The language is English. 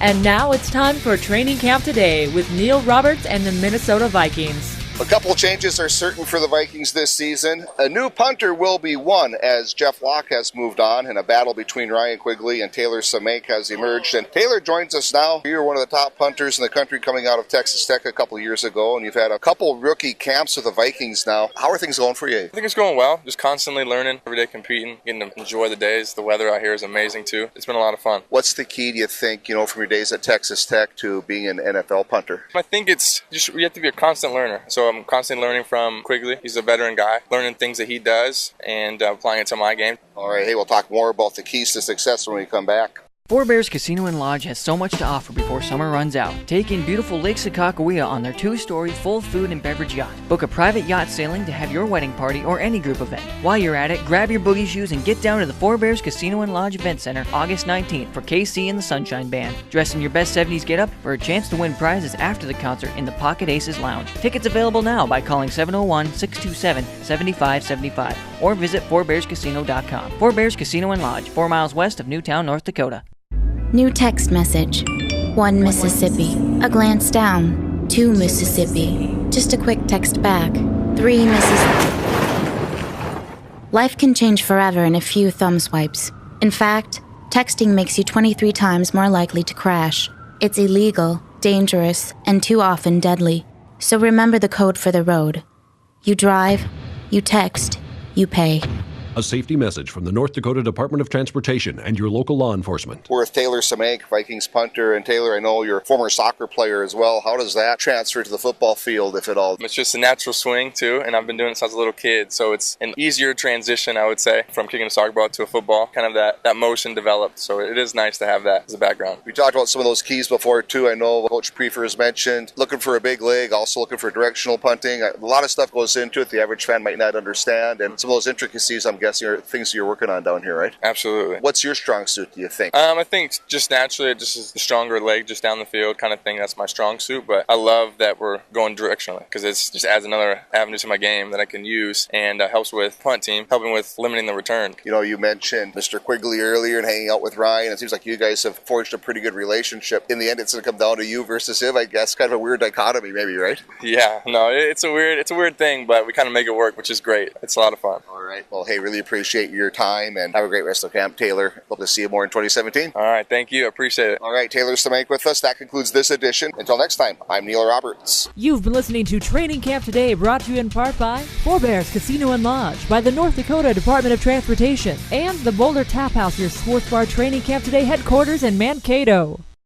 And now it's time for Training Camp Today with Neil Roberts and the Minnesota Vikings. A couple changes are certain for the Vikings this season. A new punter will be won as Jeff Locke has moved on, and a battle between Ryan Quigley and Symmank has emerged. And Taylor joins us now. You're one of the top punters in the country coming out of Texas Tech a couple years ago, and you've had a couple rookie camps with the Vikings now. How are things going for you? I think it's going well. Just constantly learning, every day competing, getting to enjoy the days. The weather out here is amazing too. It's been a lot of fun. What's the key, do you think, from your days at Texas Tech to being an NFL punter? I think it's just you have to be a constant learner. So I'm constantly learning from Quigley. He's a veteran guy, learning things that he does and applying it to my game. All right, hey, we'll talk more about the keys to success when we come back. Four Bears Casino and Lodge has so much to offer before summer runs out. Take in beautiful Lake Sakakawea on their 2-story full food and beverage yacht. Book a private yacht sailing to have your wedding party or any group event. While you're at it, grab your boogie shoes and get down to the Four Bears Casino and Lodge Event Center August 19th for KC and the Sunshine Band. Dress in your best 70s get-up for a chance to win prizes after the concert in the Pocket Aces Lounge. Tickets available now by calling 701-627-7575 or visit fourbearscasino.com. Four Bears Casino and Lodge, 4 miles west of Newtown, North Dakota. New text message. 1 Mississippi. A glance down. 2 Mississippi. Just a quick text back. 3 Mississippi. Life can change forever in a few thumb swipes. In fact, texting makes you 23 times more likely to crash. It's illegal, dangerous, and too often deadly. So remember the code for the road. You drive, you text, you pay. A safety message from the North Dakota Department of Transportation and your local law enforcement. We're with Symmank, Vikings punter. And Taylor, I know you're a former soccer player as well. How does that transfer to the football field, if at all? It's just a natural swing too, and I've been doing it since I was a little kid, so it's an easier transition, I would say, from kicking a soccer ball to a football. Kind of that motion developed, so it is nice to have that as a background. We talked about some of those keys before too. I know Coach Prefer has mentioned looking for a big leg, also looking for directional punting. A lot of stuff goes into it the average fan might not understand, and some of those intricacies, I'm guessing, are things you're working on down here, right? Absolutely. What's your strong suit, do you think? I think just naturally, it just is the stronger leg, just down the field kind of thing. That's my strong suit, but I love that we're going directionally because it just adds another avenue to my game that I can use and helps with punt team, helping with limiting the return. You mentioned Mr. Quigley earlier and hanging out with Ryan. It seems like you guys have forged a pretty good relationship. In the end, it's going to come down to you versus him, I guess. Kind of a weird dichotomy, maybe, right? Yeah, no, it's a weird thing, but we kind of make it work, which is great. It's a lot of fun. All right. Well, hey, really appreciate your time and have a great rest of camp, Taylor. Hope to see you more in 2017. All right, thank you. I appreciate it. All right, Symmank with us. That concludes this edition. Until next time, I'm Neil Roberts. You've been listening to Training Camp Today, brought to you in part by Four Bears Casino and Lodge, by the North Dakota Department of Transportation, and the Boulder Tap House, your sports bar Training Camp Today headquarters in Mankato.